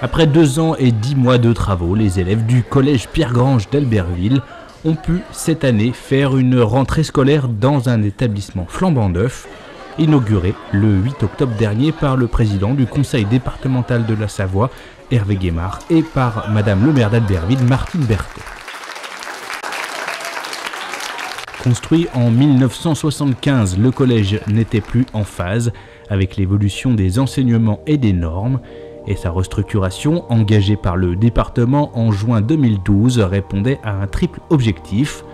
Après 2 ans et 10 mois de travaux, les élèves du collège Pierre-Grange d'Albertville ont pu cette année faire une rentrée scolaire dans un établissement flambant neuf, inauguré le 8 octobre dernier par le président du conseil départemental de la Savoie, Hervé Guémard, et par madame le maire d'Albertville, Martine Berthet. Construit en 1975, le collège n'était plus en phase avec l'évolution des enseignements et des normes, et sa restructuration, engagée par le département en juin 2012, répondait à un triple objectif: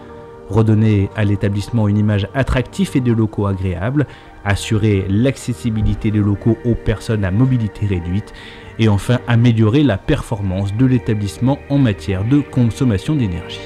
redonner à l'établissement une image attractive et des locaux agréables, assurer l'accessibilité des locaux aux personnes à mobilité réduite, et enfin améliorer la performance de l'établissement en matière de consommation d'énergie.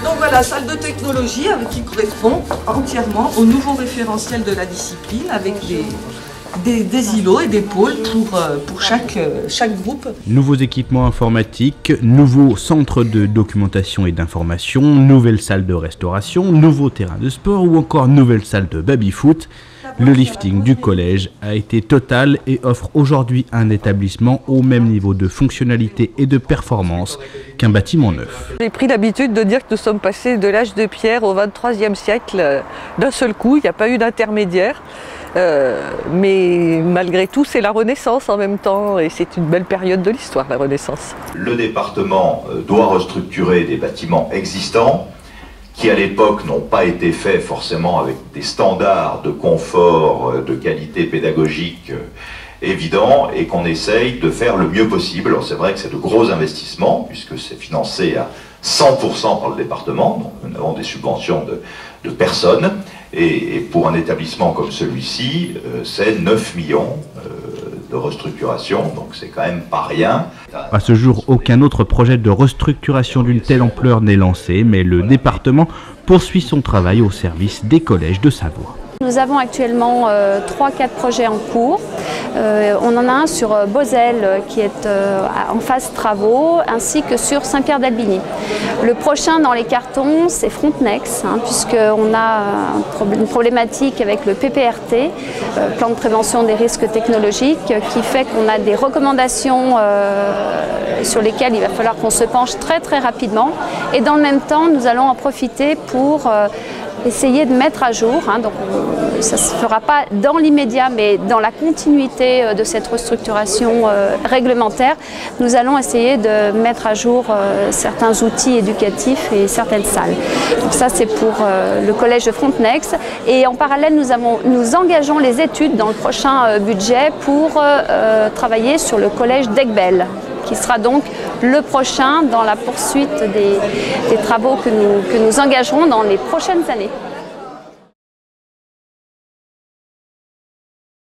Donc voilà, salle de technologie qui correspond entièrement au nouveau référentiel de la discipline, avec des îlots et des pôles pour chaque groupe. Nouveaux équipements informatiques, nouveaux centres de documentation et d'information, nouvelles salles de restauration, nouveaux terrains de sport ou encore nouvelle salle de baby-foot. Le lifting du collège a été total et offre aujourd'hui un établissement au même niveau de fonctionnalité et de performance qu'un bâtiment neuf. J'ai pris l'habitude de dire que nous sommes passés de l'âge de pierre au XXIIIe siècle d'un seul coup, il n'y a pas eu d'intermédiaire. Mais malgré tout, c'est la Renaissance en même temps, et c'est une belle période de l'histoire, la Renaissance. Le département doit restructurer des bâtiments existants qui, à l'époque, n'ont pas été faits forcément avec des standards de confort, de qualité pédagogique évidents, et qu'on essaye de faire le mieux possible. Alors c'est vrai que c'est de gros investissements, puisque c'est financé à 100% par le département, donc nous avons des subventions de personnes, et pour un établissement comme celui-ci, c'est 9 millions de restructuration, donc c'est quand même pas rien. À ce jour, aucun autre projet de restructuration d'une telle ampleur n'est lancé, mais le département poursuit son travail au service des collèges de Savoie. Nous avons actuellement 3-4 projets en cours. On en a un sur Beauzelle qui est en phase travaux, ainsi que sur Saint-Pierre-d'Albigny. Le prochain dans les cartons, c'est Frontenex, puisqu'on a une problématique avec le PPRT, plan de prévention des risques technologiques, qui fait qu'on a des recommandations sur lesquelles il va falloir qu'on se penche très rapidement. Et dans le même temps, nous allons en profiter pour essayer de mettre à jour, donc ça ne se fera pas dans l'immédiat, mais dans la continuité de cette restructuration réglementaire, nous allons essayer de mettre à jour certains outils éducatifs et certaines salles. Donc ça, c'est pour le collège de Frontenex. Et en parallèle, nous engageons les études dans le prochain budget pour travailler sur le collège d'Aiguebelle, qui sera donc le prochain dans la poursuite des travaux que nous engagerons dans les prochaines années.